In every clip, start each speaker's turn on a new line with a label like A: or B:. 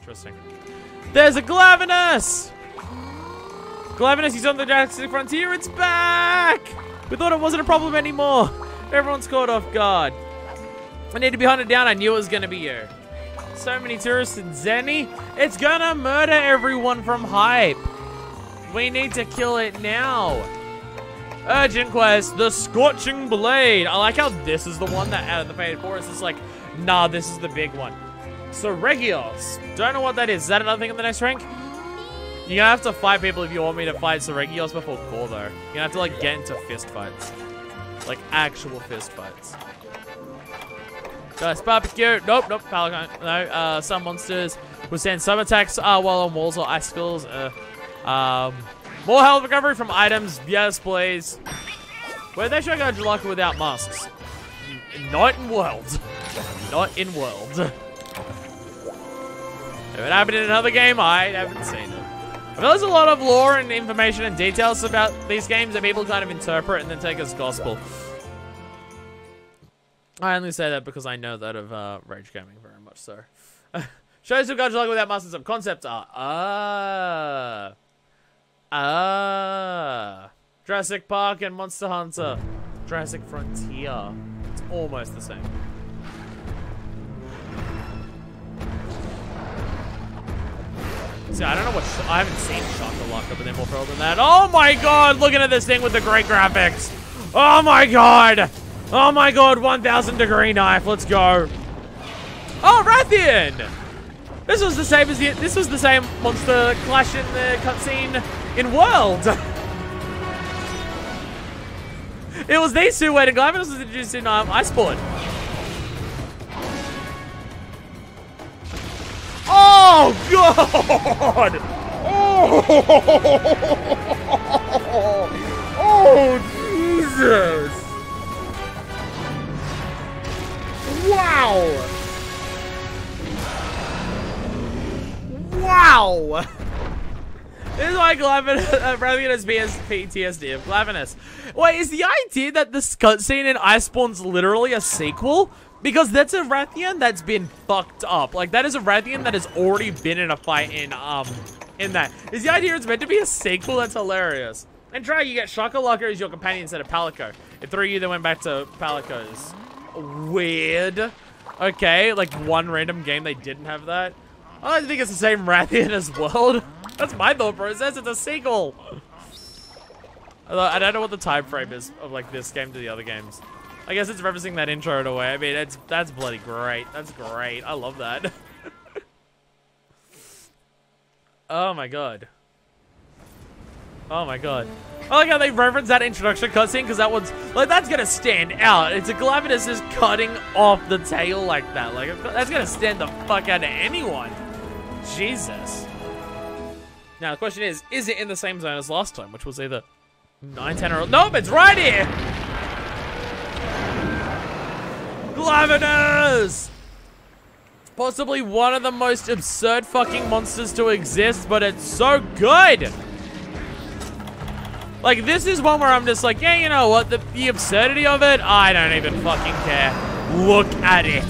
A: Interesting. There's a Glavenus! Glavenus, he's on the Jurassic Frontier. It's back! We thought it wasn't a problem anymore. Everyone's caught off guard. I need to be hunted down. I knew it was going to be you. So many tourists in Zenny. It's gonna murder everyone from hype. We need to kill it now. Urgent quest, the Scorching Blade. I like how this is the one that out of the Faded Forest is like, nah, this is the big one. So Regios. Don't know what that is. Is that another thing in the next rank? You're gonna have to fight people if you want me to fight Regios before core though. You're gonna have to like get into fist fights. Like actual fist fights. Ghost barbecue. Nope, nope. Pelican. No. Some monsters will send some attacks while on walls or icicles. More health recovery from items. Yes, please. Where they should go Jalaka without masks? Not in world. Not in world. If it happened in another game, I haven't seen it. I feel there's a lot of lore and information and details about these games that people kind of interpret and then take as gospel. I only say that because I know that of Rage Gaming very much so. Shows who got Jalaka without masks of concept art. Jurassic Park and Monster Hunter. Jurassic Frontier. It's almost the same. See, I don't know what... I haven't seen Shakalaka, but they're more thrilled than that. Oh my god! Looking at this thing with the great graphics. Oh my god! Oh my god, 1000 degree knife. Let's go. Oh, Rathian! This was the same as this was the same monster clash in the cutscene in World. It was these two waiting. Glavenus was introduced in Iceborne. Oh god! Oh! Oh Jesus! Wow! Wow! This is why Rathian has PTSD of Glavenus. Wait, is the idea that this cutscene in Iceborne's literally a sequel? Because that's a Rathian that's been fucked up. Like, that is a Rathian that has already been in a fight in that. Is the idea it's meant to be a sequel? That's hilarious. And try, you get Shakalaka as your companion instead of Palico. If 3 of you then went back to Palico's. Weird. Okay, like one random game they didn't have that. I don't think it's the same Rathian as World. That's my thought process. It's a sequel. Although I don't know what the time frame is of like this game to the other games. I guess it's referencing that intro in a way. I mean, that's bloody great. That's great. I love that. Oh my god. Oh my god. I like how they reference that introduction cutscene because that one's like that's gonna stand out. It's a Glavenus just cutting off the tail like that. Like that's gonna stand the fuck out of anyone. Jesus. Now the question is it in the same zone as last time, which was either 9, 10, or... Nope, it's right here! Glavenus! Possibly one of the most absurd fucking monsters to exist, but it's so good! Like, this is one where I'm just like, yeah, you know what? The absurdity of it, I don't even fucking care. Look at it.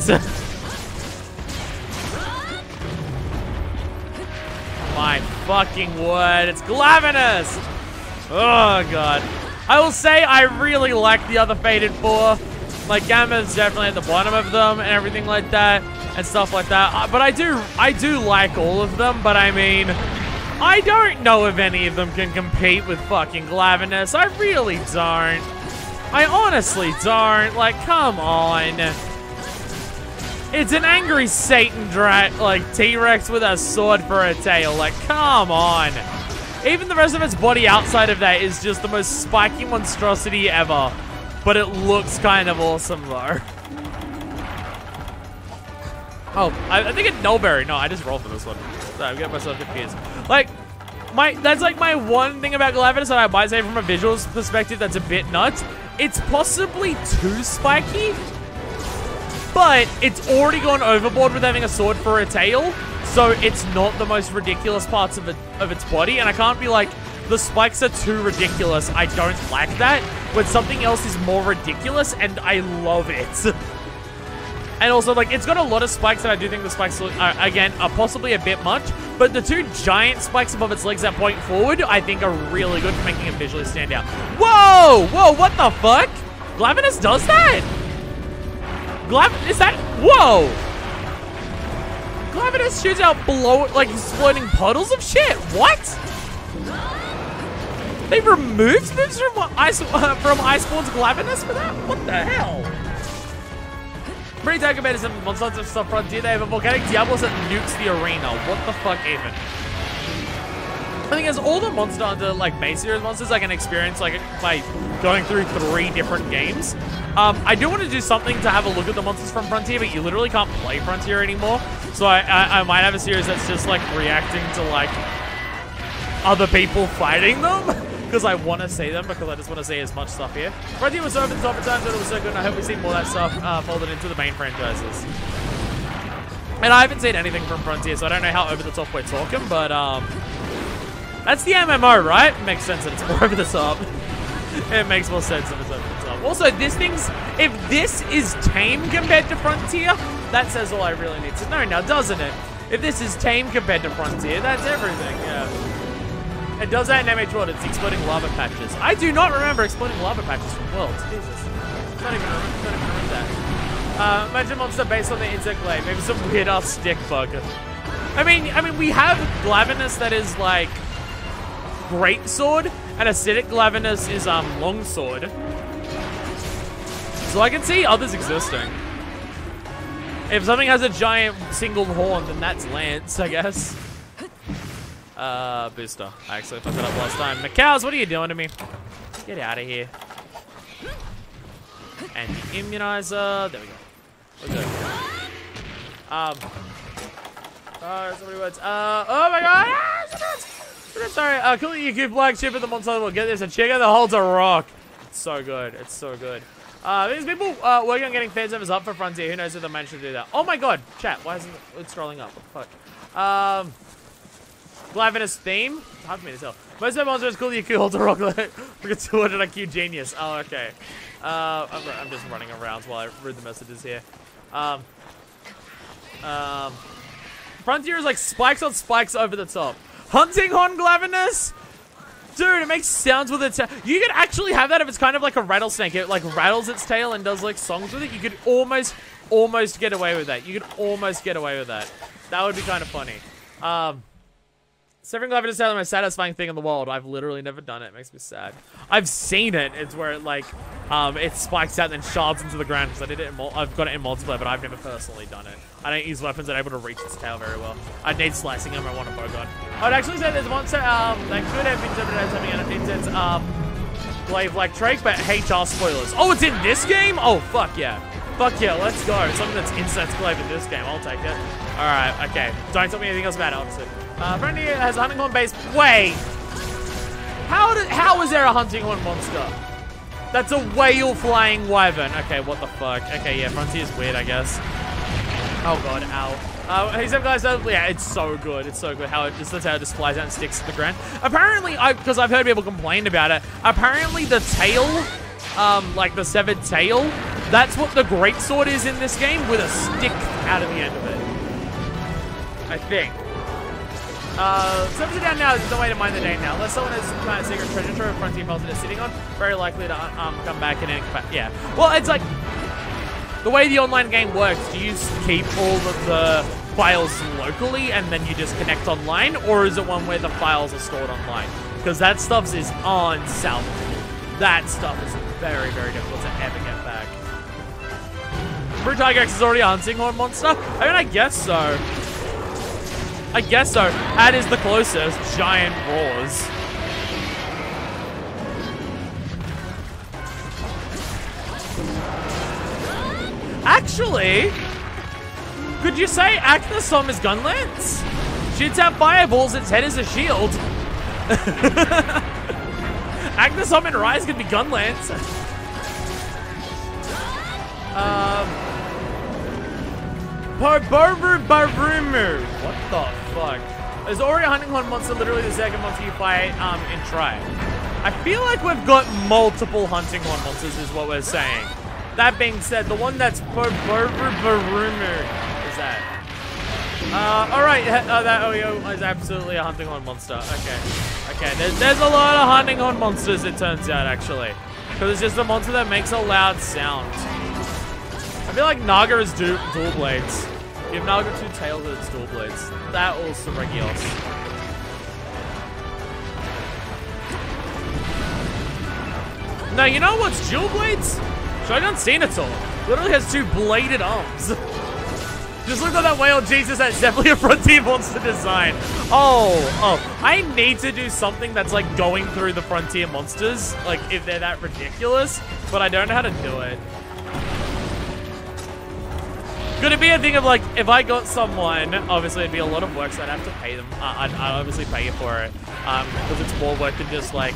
A: My fucking word, it's Glavenus! Oh, God. I will say I really like the other Faded 4. Like, Gamma's definitely at the bottom of them and everything like that and stuff like that. But I do like all of them, but I mean, I don't know if any of them can compete with fucking Glavenus. I really don't. I honestly don't. Like, come on. It's an angry Satan like T-Rex with a sword for a tail. Like, come on. Even the rest of its body outside of that is just the most spiky monstrosity ever. But it looks kind of awesome, though. Oh, I think it's Nullberry. No, I just rolled for this one. Sorry, I'm getting myself confused. Like, that's like my one thing about Glavenus that I might say from a visuals perspective that's a bit nuts. It's possibly too spiky, but it's already gone overboard with having a sword for a tail, so it's not the most ridiculous parts of its body, and I can't be like, the spikes are too ridiculous, I don't like that, when something else is more ridiculous, and I love it. And also, like, it's got a lot of spikes, and I do think the spikes, again, are possibly a bit much. But the two giant spikes above its legs that point forward, I think, are really good for making it visually stand out. Whoa! Whoa, what the fuck? Glavenus does that? Is that... Whoa! Glavenus shoots out like, exploding puddles of shit. What? They removed moves from Iceborne's Glavenus for that? What the hell? Pretty talk about some monsters of stuff Frontier. They have a volcanic Diablos that nukes the arena. What the fuck even? I think as all the Monster Hunter, like, base series monsters I can experience, like, by going through 3 different games. I do want to do something to have a look at the monsters from Frontier, but you literally can't play Frontier anymore. So I might have a series that's just, like, reacting to, like, other people fighting them. Because I want to see them, because I just want to see as much stuff here. Frontier was so over the top at times, but it was so good, and I hope we see more of that stuff folded into the main franchises. And I haven't seen anything from Frontier, so I don't know how over the top we're talking, but that's the MMO, right? It makes sense that it's more over the top. It makes more sense that it's over the top. Also, if this is tame compared to Frontier, that says all I really need to know now, doesn't it? If this is tame compared to Frontier, that's everything, yeah. It does that in MH World, it's exploding lava patches. I do not remember exploding lava patches from Worlds. Jesus. Not even remember that. Imagine monster based on the insect glaive. Maybe some weird ass stick bug. I mean, we have Glavenus that is like great sword, and acidic Glavenus is long sword. So I can see others existing. If something has a giant single horn, then that's Lance, I guess. Booster. I actually fucked it up last time. McCows, what are you doing to me? Get out of here. And the immunizer. There we go. We're good. So many words. Oh my god! Sorry, cool you keep black ship at the monster will get this. A chicken that holds a rock. It's so good. It's so good. These people working on getting fan servers up for Frontier. Who knows if they managed to do that? Oh my god, chat. Why isn't it scrolling up? What the fuck? Glavenus theme? It's hard for me to tell. Most of the monsters cool you hold a rock like a 200 IQ genius. Oh, okay. I'm just running around while I read the messages here. Frontier is like spikes on spikes over the top. Hunting Horn Glavenus? Dude, it makes sounds with its tail. You could actually have that if it's kind of like a rattlesnake. It like rattles its tail and does like songs with it. You could almost get away with that. You could almost get away with that. That would be kind of funny. Severing Glavenus is the most satisfying thing in the world. I've literally never done it. It makes me sad. I've seen it. It's where it like, it spikes out and then shards into the ground because I did it I've got it in multiplayer, but I've never personally done it. I don't use weapons that are able to reach its tail very well. I'd need slicing them. I want a bowgun. I'd actually say there's one set, that could have been interpreted as having an intense, glaive like Drake, but HR spoilers. Oh, it's in this game? Oh, fuck yeah. Fuck yeah, let's go. Something that's insect glaive in this game. I'll take it. Alright, okay. Don't tell me anything else about it, honestly. Friendly has a hunting horn base. Wait! How is there a hunting horn monster? That's a whale flying wyvern. Okay, what the fuck? Okay, yeah, Frontier's weird, I guess. Oh god, ow. Except guys, yeah, it's so good. It's so good how it that's how it just flies out and sticks to the ground. Apparently, because I've heard people complain about it, apparently the tail, like the severed tail, that's what the greatsword is in this game with a stick out of the end of it. I think. Servers are down now. There's no way to mine the day now. Unless someone has some kind of secret treasure trove Frontier files they're sitting on, very likely to come back and then yeah. Well, it's like the way the online game works. Do you keep all of the files locally and then you just connect online, or is it one where the files are stored online? Because that stuff is unsalvageable. That stuff is very, very difficult to ever get back. Brute Tiger X is already a hunting horn monster. I mean, I guess so. I guess so. That is the closest. Giant roars. Actually, could you say Acnosom is gun lance? Shoots out fireballs, its head is a shield. Acnosom and Rise could be gun lance. Barbarumu. What the fuck? There's already a hunting horn monster, literally the second monster you fight in Try. I feel like we've got multiple hunting horn monsters is what we're saying. That being said, the one that's Barumu is that. Alright, that Oyo is absolutely a hunting horn monster. Okay, there's a lot of hunting horn monsters, it turns out, actually. Because it's just a monster that makes a loud sound. I feel like Naga is dual blades. Give Naga 2 tails and its dual blades. That also regulars. No, you know what's dual blades? Shogun Senator. Literally has 2 bladed arms. Just look at that whale, Jesus, that's definitely a Frontier monster design. Oh, I need to do something that's like going through the Frontier monsters, like if they're that ridiculous, but I don't know how to do it. Could it be a thing of like, if I got someone, obviously it'd be a lot of work, so I'd have to pay them. I'd obviously pay you for it, because it's more work than just like,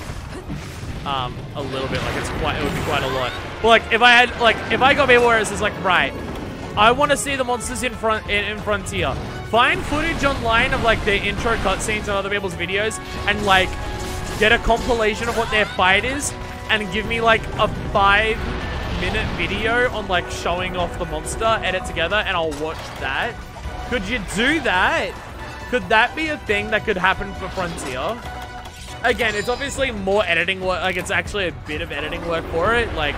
A: a little bit, like it would be quite a lot. But like, if I got people where it's just like, right, I want to see the monsters in Frontier. Find footage online of like their intro cutscenes and other people's videos, and like, get a compilation of what their fight is, and give me like a 5-minute video on like showing off the monster, edit together, and I'll watch that. Could you do that? Could that be a thing that could happen for Frontier? Again, it's obviously more editing work, like it's actually a bit of editing work for it, like,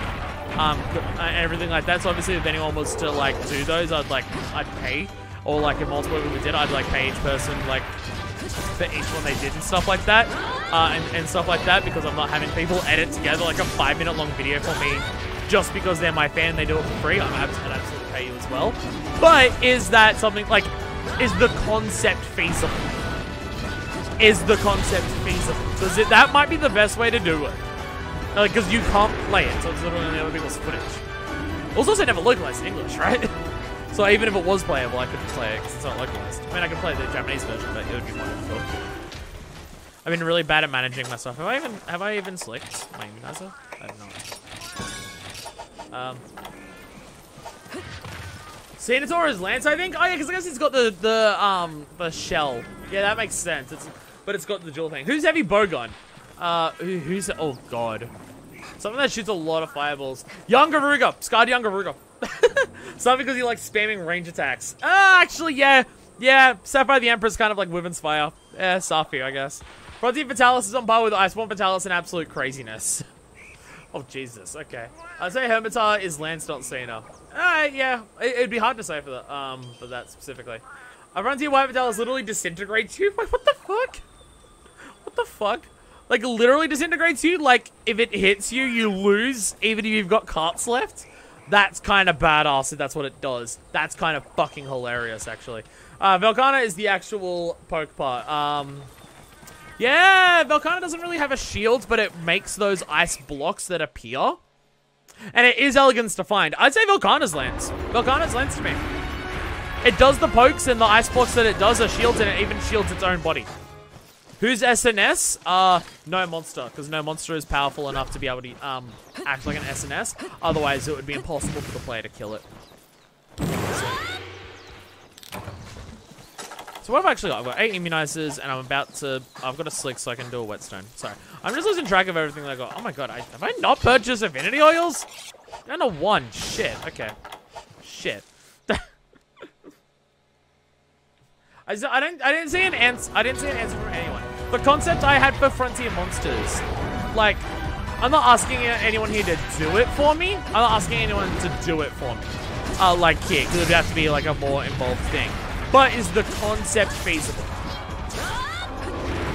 A: everything like that. So obviously if anyone was to like do those, I'd pay, or like if multiple people did, I'd like pay each person like for each one they did and stuff like that, and stuff like that, because I'm not having people edit together like a 5-minute long video for me just because they're my fan, they do it for free. I'd absolutely pay you as well. But is that something like, is the concept feasible? Is the concept feasible? Because that might be the best way to do it. Because you can't play it, so it's literally on the other people's footage. Also, it's never localized in English, right? So even if it was playable, I couldn't play it because it's not localized. I mean, I could play the Japanese version, but it would be more difficult. I've been really bad at managing myself. Have I even slicked my immunizer? I don't know. Senator is Lance, I think. Oh yeah, because I guess it's got the shell. Yeah, that makes sense. But it's got the dual thing. Who's heavy bowgun? Who's? Oh god, something that shoots a lot of fireballs. Young Garuga, scarred young Garuga. Something because he likes spamming range attacks. Actually, yeah. Sapphire the Emperor's kind of like Wyvern's Fire. Yeah, Safi, I guess. Frontier Fatalis is on par with Iceborne Fatalis in absolute craziness. Oh Jesus, okay. I'd say Hermitar is Lance, not Cena. Yeah, it'd be hard to say for that specifically. A Frontier White Fatalis literally disintegrates you. Wait, what the fuck? What the fuck? Like, literally disintegrates you? Like, if it hits you, you lose, even if you've got carts left? That's kind of badass if that's what it does. That's kind of fucking hilarious, actually. Velkhana is the actual poke part. Yeah, Velkhana doesn't really have a shield, but it makes those ice blocks that appear. And it is elegance to find. I'd say Velkhana's Lance. Velkhana's Lance to me. It does the pokes, and the ice blocks that it does are shields, and it even shields its own body. Who's SNS? No monster, because no monster is powerful enough to be able to act like an SNS. Otherwise, it would be impossible for the player to kill it. So what have I actually got? I've got 8 immunizers, and I've got a slick so I can do a whetstone. Sorry. I'm just losing track of everything that I got. Oh my god, have I not purchased affinity oils? Down to 1. Shit, okay. Shit. I didn't see an answer from anyone. The concept I had for Frontier Monsters, like, I'm not asking anyone here to do it for me. I'm not asking anyone to do it for me. Like here, because it would have to be like a more involved thing. But is the concept feasible?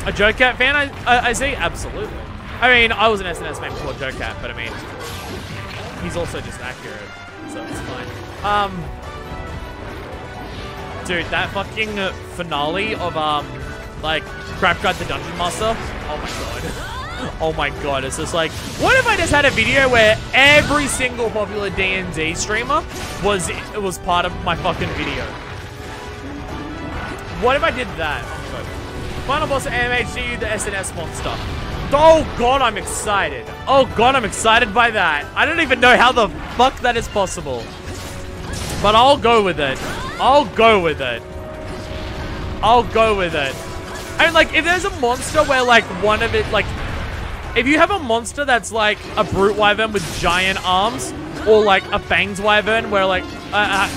A: A Joe-Cat fan, I see? Absolutely. I mean, I was an SNS fan before Joe-Cat, but I mean, he's also just accurate, so it's fine. Dude, that fucking finale of, like, Crap Guide the Dungeon Master. Oh my god. Oh my god, it's just like, what if I just had a video where every single popular D&D streamer was part of my fucking video? What if I did that? Final boss of MHD, the SNS monster. Oh god, I'm excited. Oh god, I'm excited by that. I don't even know how the fuck that is possible. But I'll go with it. I'll go with it. I'll go with it. I mean, like, if there's a monster where, like, one of it, like, if you have a monster that's, like, a brute wyvern with giant arms, or like a Fanged Wyvern where like, I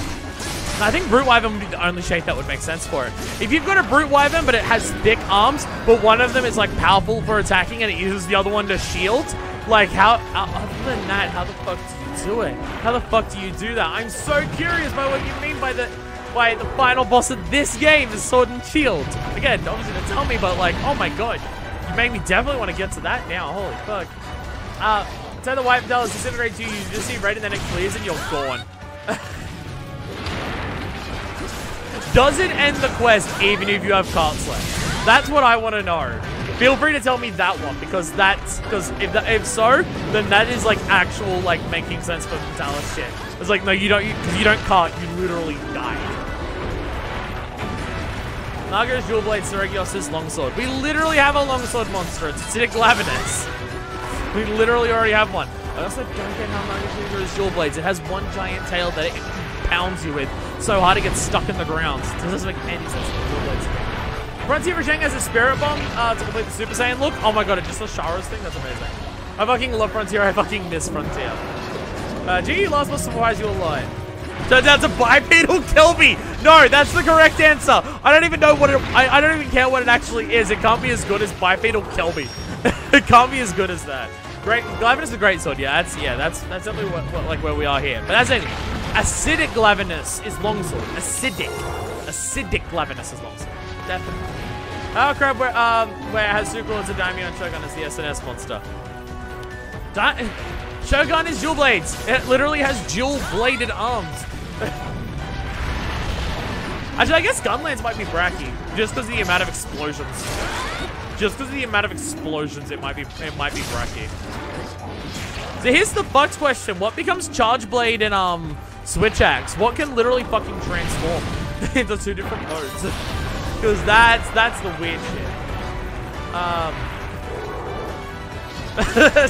A: think Brute Wyvern would be the only shape that would make sense for it. If you've got a Brute Wyvern, but it has thick arms, but one of them is like powerful for attacking and it uses the other one to shield, like other than that, how the fuck do you do it? How the fuck do you do that? I'm so curious by what you mean by the final boss of this game is Sword and Shield. Again, obviously don't tell me, but like, oh my god. You made me definitely want to get to that now, holy fuck. Say the White Bell is disintegrate to you, you just see red and then it clears and you're gone. Does it end the quest even if you have cards left? That's what I want to know. Feel free to tell me that one, because if so, then that is like actual like making sense for Vitalis shit. It's like, no, you don't, because you don't cart, you literally die. Naga's Dual Blade, Seregios' Longsword. We literally have a Longsword monster. It's Acidic Glavenus. We literally already have one. I also don't get how Naga's uses Dual Blades. It has one giant tail that it pounds you with so hard it gets stuck in the ground. It doesn't make any sense for Dual Blades. Frontier Rajang has a Spirit Bomb to complete the Super Saiyan look. Oh my god, it's just a Shara's thing? That's amazing. I fucking love Frontier. I fucking miss Frontier. GE last boss surprise you a lot. Turns out it's a bipedal Kelby. No, that's the correct answer. I don't even know what it, I don't even care what it actually is. It can't be as good as bipedal Kelby. It can't be as good as that. Great, Glavenus is a great sword. Yeah, that's definitely what like where we are here. But that's anything. Acidic Glavenus is longsword. Acidic Glavenus is longsword. Definitely. Oh crap! Where it has Sucral as a Daimyo and Shogun as the SNS monster. Shogun is dual blades. It literally has dual bladed arms. Actually, I guess Gunlands might be bracky just because of the amount of explosions. It might be bracky. So here's the fucked question: what becomes Charge Blade and Switch Axe? What can literally fucking transform into two different modes? Because that's the weird shit.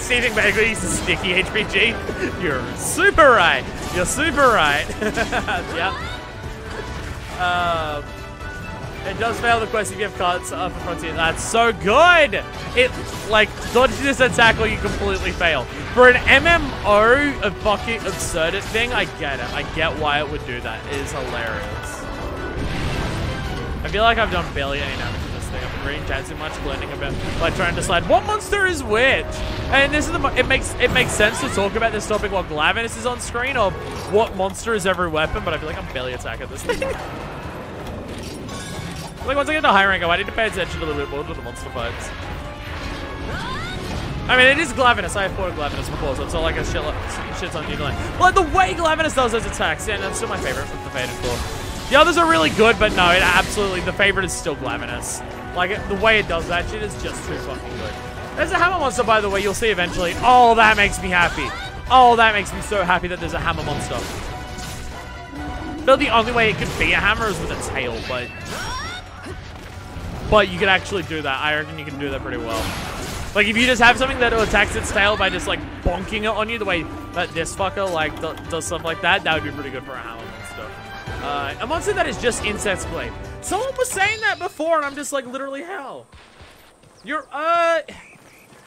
A: Seething Bagel is a sticky HPG. You're super right. You're super right. Yep. It does fail the quest if you have cards for Frontier. That's so good. It, like, dodge this attack or you completely fail. For an MMO, a fucking absurd thing, I get it. I get why it would do that. It is hilarious. I feel like I've done barely any damage to this thing. I've been reading chat too much, learning about, like, trying to decide what monster is which. And this is it makes sense to talk about this topic while Glavenus is on screen, or what monster is every weapon, but I feel like I'm barely attacking this thing. Like, once I get to high rank, I need to pay attention a little bit more to the monster fights. I mean, it is Glavenus. I have fought Glavenus before, so it's not like a shit's on you. Like, the way Glavenus does those attacks, yeah, that's still my favorite from the Faded Claw. The others are really good, but no, it absolutely, the favorite is still Glavenus. Like, the way it does that shit is just too fucking good. There's a hammer monster, by the way, you'll see eventually. Oh, that makes me happy. Oh, that makes me so happy that there's a hammer monster. I feel the only way it could be a hammer is with a tail, but you could actually do that. I reckon you can do that pretty well. Like, if you just have something that attacks its tail by just, like, bonking it on you the way that this fucker, like, does stuff like that, that would be pretty good for a hammer monster. A monster that is just Insect's Blade. Someone was saying that before, and I'm just like, literally, how?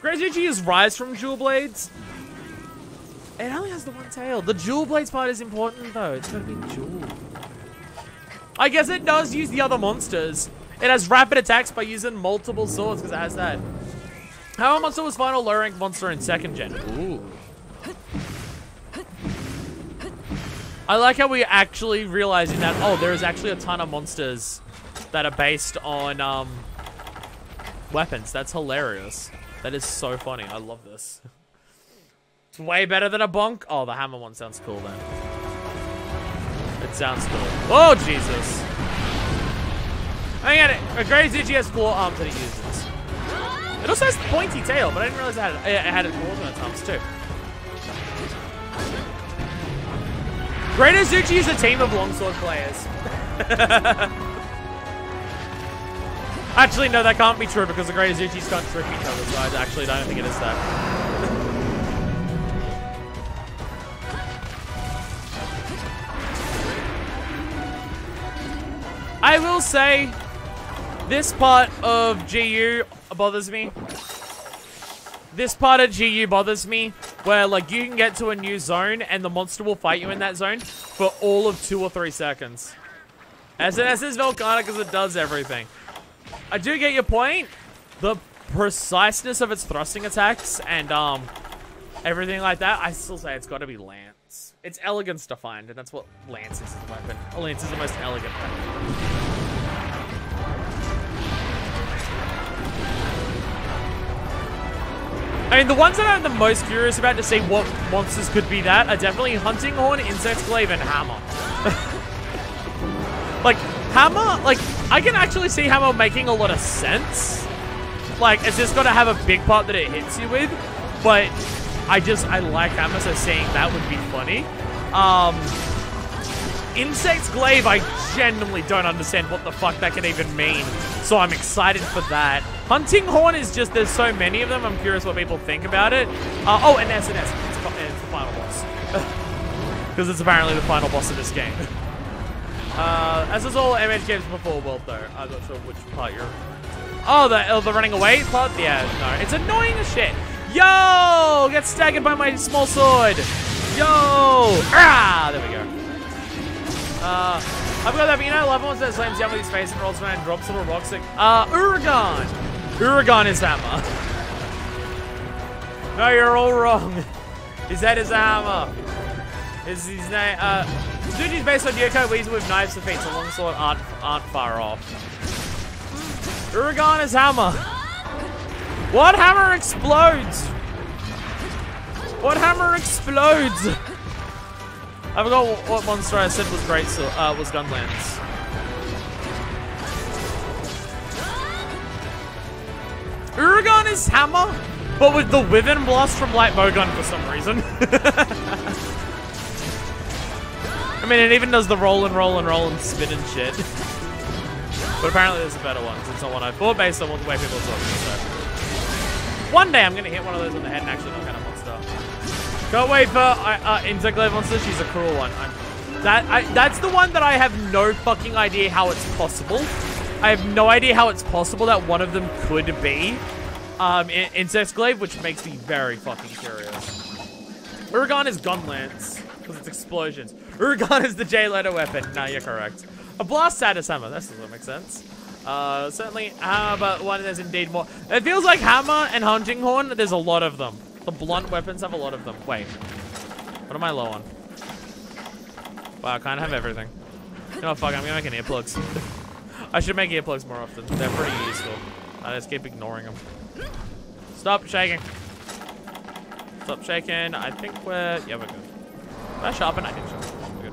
A: Grazuchi is Rise from Dual Blades. It only has the one tail. The Dual Blades part is important, though. It's gotta be dual. I guess it does use the other monsters. It has rapid attacks by using multiple swords, because it has that. Hammer monster was final low rank monster in 2nd gen. Ooh. I like how we're actually realizing that, oh, there is actually a ton of monsters that are based on weapons. That's hilarious. That is so funny. I love this. It's way better than a bonk. Oh, the hammer one sounds cool then. It sounds cool. Oh, Jesus. I get it. A great ZGS claw arms that it uses. It also has the pointy tail, but I didn't realize it had it claws on its arms too. Great Azuchi is a team of longsword players. Actually, no, that can't be true because the Great Azuchis can't trick each other, so I actually don't think it is that. I will say, this part of GU bothers me. This part of GU bothers me where like you can get to a new zone and the monster will fight you in that zone for all of 2 or 3 seconds. SNS is volcanic because it does everything. I do get your point. The preciseness of its thrusting attacks and everything like that, I still say it's got to be Lance. It's elegance defined, and that's what Lance is as a weapon. Lance is the most elegant weapon. I mean, the ones that I'm the most curious about to see what monsters could be that are definitely Hunting Horn, Insect Glaive, and Hammer. Like, Hammer, like, I can actually see Hammer making a lot of sense. Like, it's just got to have a big part that it hits you with, but I like Hammer, so seeing that would be funny. Insect Glaive, I genuinely don't understand what the fuck that can even mean, so I'm excited for that. Hunting Horn is just, there's so many of them, I'm curious what people think about it. Oh, and SNS, it's the final boss. Because it's apparently the final boss of this game. As is all MH games before World, though. I'm not sure which part you're... Oh, the running away part? Yeah, no. It's annoying as shit. Yo! Get staggered by my small sword. Yo! Ah! There we go. I've got that, but you know, love ones that slams down with his face and rolls around and drops little rocks like, Uragan! Uragan is Hammer. No, you're all wrong. His head is a hammer. His name, Dude is based on Yoko Weasel with knives to feet, so longsword aren't far off. Uragan is Hammer. What hammer explodes? What hammer explodes? I forgot what monster I said was great, so was Gunlance. Uragan is Hammer, but with the Wyvern Blast from Light Bowgun for some reason. I mean, it even does the roll and spin and shit. But apparently there's a better one, since it's not one I thought based on the way people are talking. So one day I'm gonna hit one of those on the head and actually knock out a monster. Can't wait for Insect Glaive monster. She's a cruel one. That's the one that I have no fucking idea how it's possible. I have no idea how it's possible that one of them could be Insect Glaive, which makes me very fucking curious. Uragan is Gunlance, because it's explosions. Uragan is the J-letter weapon. No, you're correct. A blast status hammer. That doesn't make sense. Certainly hammer, but one there's indeed more. It feels like Hammer and Hunting Horn, there's a lot of them. The blunt weapons have a lot of them. Wait. What am I low on? Wow, I kind of have everything. You know what, fuck, I'm gonna make an earplugs. I should make earplugs more often. They're pretty useful. I just keep ignoring them. Stop shaking. Stop shaking. I think we're... Yeah, we're good. Did I sharpen? I think so. We're good.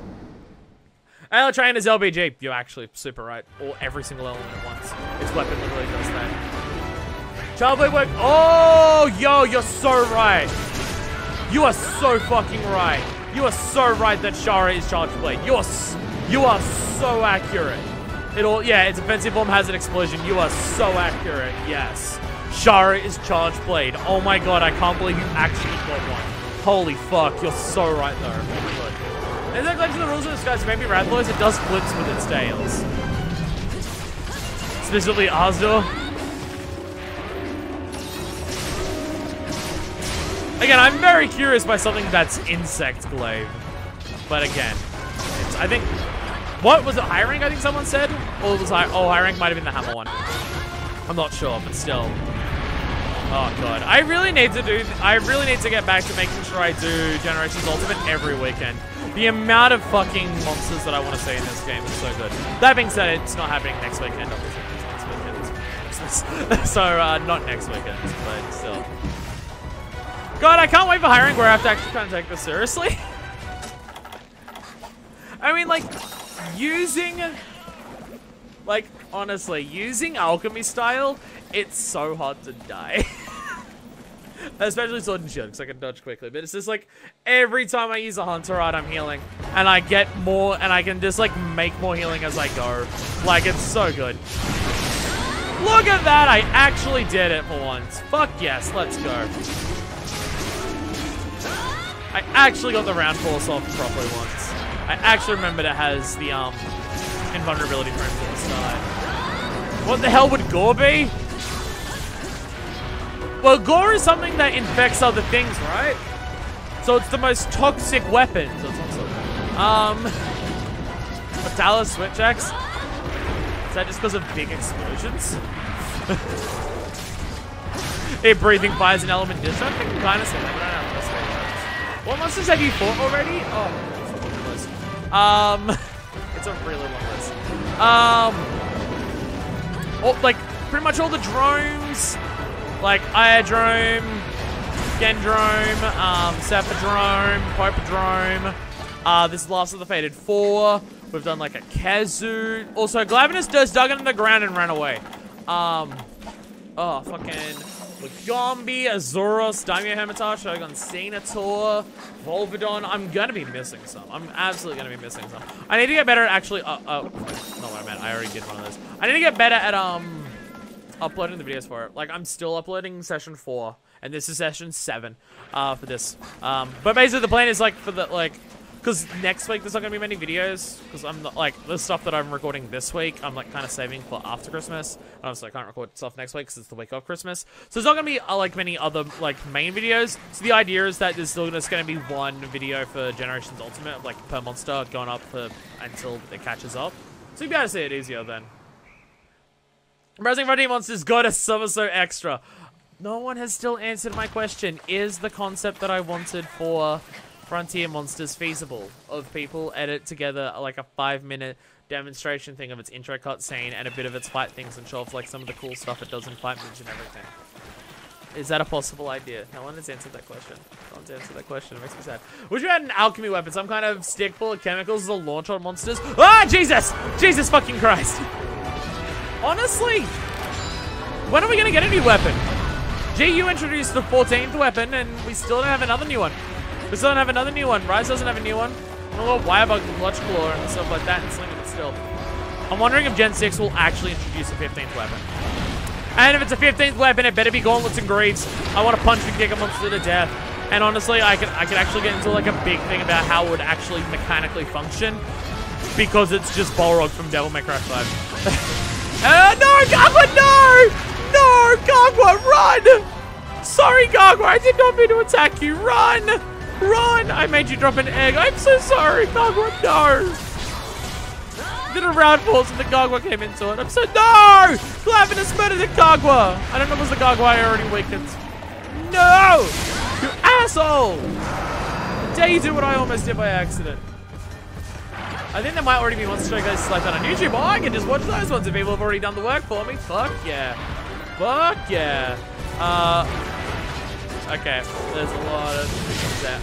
A: Allo train is LBG. You're actually super right. Or every single element at once. Its weapon literally does that. Childblade work. Oh, yo, you're so right. You are so fucking right. You are so right that Shara is Charge Blade. You are so accurate. Yeah, its offensive form has an explosion. You are so accurate. Yes. Shara is Charge Blade. Oh my god, I can't believe you actually got one. Holy fuck, you're so right though. Oh my god. Is that glad to the rules of this guy's maybe Radlois? It does flips with its tails. Specifically Azure. Again, I'm very curious by something that's Insect Glaive. But again, I think... What? Was it high rank, I think someone said? Or it was high rank might have been the Hammer one. I'm not sure, but still. Oh god. I really need to get back to making sure I do Generations Ultimate every weekend. The amount of fucking monsters that I want to see in this game is so good. That being said, it's not happening next weekend, obviously. It's next weekend. So, not next weekend, but still. God, I can't wait for high rank where I have to actually kind of take this seriously. I mean, like, honestly, using alchemy style, it's so hard to die. Especially sword and shield, because I can dodge quickly. But it's just like, every time I use a hunter art, I'm healing. And I get more, and I can just like, make more healing as I go. Like, it's so good. Look at that, I actually did it for once. Fuck yes, let's go. I actually got the round force off properly once. I actually remembered it has the, invulnerability frames at the start. What the hell would Gore be? Well, Gore is something that infects other things, right? So it's the most toxic weapon. So it's awesome. Metallus Switch Axe. Is that just because of big explosions? It breathing fires an element dish. I think I'm kind of saying that, but I don't know what to say. What monsters have you fought already? Oh, it's a really long list. Like pretty much all the drones, like Iodrome, Gendrome, Cephadrome, Popodrome. This is Last of the Fated 4. We've done like a Kazoo. Also, Glavenus just dug into the ground and ran away. Fucking Lagombi, Azuros, Daimyo Hermitage, Shogun Senator, Volvidon. I'm gonna be missing some. I'm absolutely gonna be missing some. I need to get better at actually, not what I meant. I already did one of those. I need to get better at, uploading the videos for it. Like, I'm still uploading session 4, and this is session 7, for this. But basically the plan is, like, for the, like, because next week there's not going to be many videos, because I'm not, like, the stuff that I'm recording this week, I'm, like, kind of saving for after Christmas. Obviously, I can't record stuff next week because it's the week of Christmas. So there's not going to be, like, many other, like, main videos. So the idea is that there's still just going to be one video for Generations Ultimate, like, per monster, going up for, until it catches up. So you'll be able to see it easier then. Browsing Frontier Monsters got a Somersault Extra. No one has still answered my question. Is the concept that I wanted for Frontier Monsters feasible? Of people edit together like a 5-minute demonstration thing of its intro cutscene and a bit of its fight things and show off like some of the cool stuff it does in fight moves and everything. Is that a possible idea? No one has answered that question. No one's answered that question. It makes me sad. Would you add an alchemy weapon? Some kind of stick full of chemicals as a launch on monsters? Ah, Jesus! Jesus fucking Christ! Honestly, when are we gonna get a new weapon? GU introduced the 14th weapon and we still don't have another new one. We still don't have another new one. Rise doesn't have a new one. I don't know what Wirebug and Clutch Claw and stuff like that and Sling it still. I'm wondering if Gen 6 will actually introduce a 15th weapon. And if it's a 15th weapon, it better be Gauntlets and Greaves. I want to punch and kick a monster to death. And honestly, I could actually get into like a big thing about how it would actually mechanically function. Because it's just Balrog from Devil May Cry 5. No, Gagwa, no! No, Gagwa, run! Sorry, Gagwa, I did not mean to attack you. Run! Run! I made you drop an egg. I'm so sorry, Gagwa, no! Did a round pulse and the Gagwa came into it. I'm so— No! Glavenus murdered the Gagwa! I don't know if it was the Gagwa I already weakened. No! You asshole! How dare you do what I almost did by accident? I think there might already be monster showcases like that on YouTube. Oh, I can just watch those ones if people have already done the work for me. Fuck yeah. Fuck yeah. Okay. There's a lot of things there.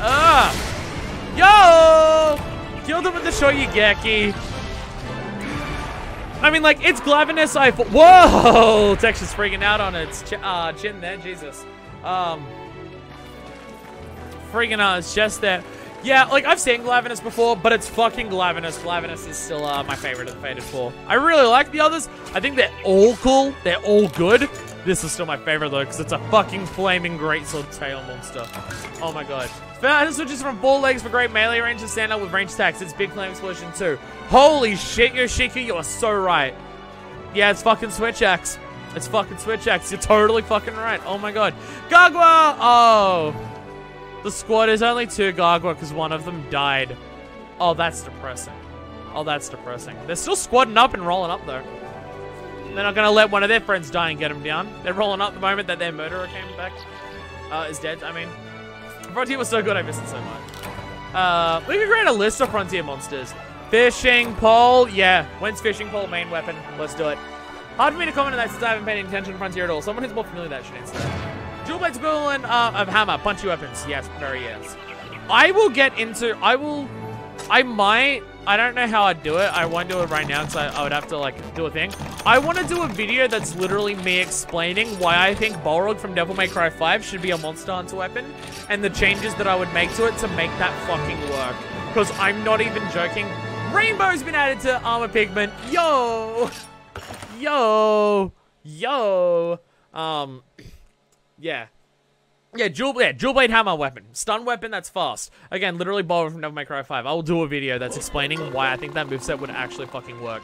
A: Yo! Killed him with the Shoyugeki. I mean, like, it's Glavenus. Whoa! Texture's freaking out on its chin there. Jesus. Freaking out its chest there. Yeah, like, I've seen Glavenus before, but it's fucking Glavenus. Glavenus is still my favorite of the Fated 4. I really like the others. I think they're all cool. They're all good. This is still my favorite, though, because it's a fucking flaming greatsword tail monster. Oh, my God. It switches from 4 legs for great melee range to stand up with range attacks. It's Big Flame Explosion, too. Holy shit, Yoshiki, you are so right. Yeah, it's fucking Switch Axe. It's fucking Switch Axe. You're totally fucking right. Oh, my God. Gagwa! Oh. The squad is only 2 Gagwa because one of them died. Oh, that's depressing. Oh, that's depressing. They're still squadding up and rolling up, though. They're not going to let one of their friends die and get them down. They're rolling up the moment that their murderer came back. Is dead, I mean. Frontier was so good, I missed it so much. We can create a list of Frontier monsters. Fishing pole. Yeah, when's fishing pole main weapon? Let's do it. Hard for me to comment on that since I haven't paid any attention to Frontier at all. Someone who's more familiar with that should answer that. Dual Blade's equivalent of hammer. Punchy weapons. Yes, very yes. I will get into... I don't know how I'd do it. I won't do it right now because I would have to, like, do a thing. I want to do a video that's literally me explaining why I think Balrog from Devil May Cry 5 should be a Monster Hunter weapon and the changes that I would make to it to make that fucking work. Because I'm not even joking. Rainbow's been added to armor pigment. Yo! Yo! Yo! Yeah. Yeah, dual blade hammer weapon. Stun weapon that's fast. Again, literally Balrog from Devil May Cry 5. I will do a video that's explaining why I think that moveset would actually fucking work.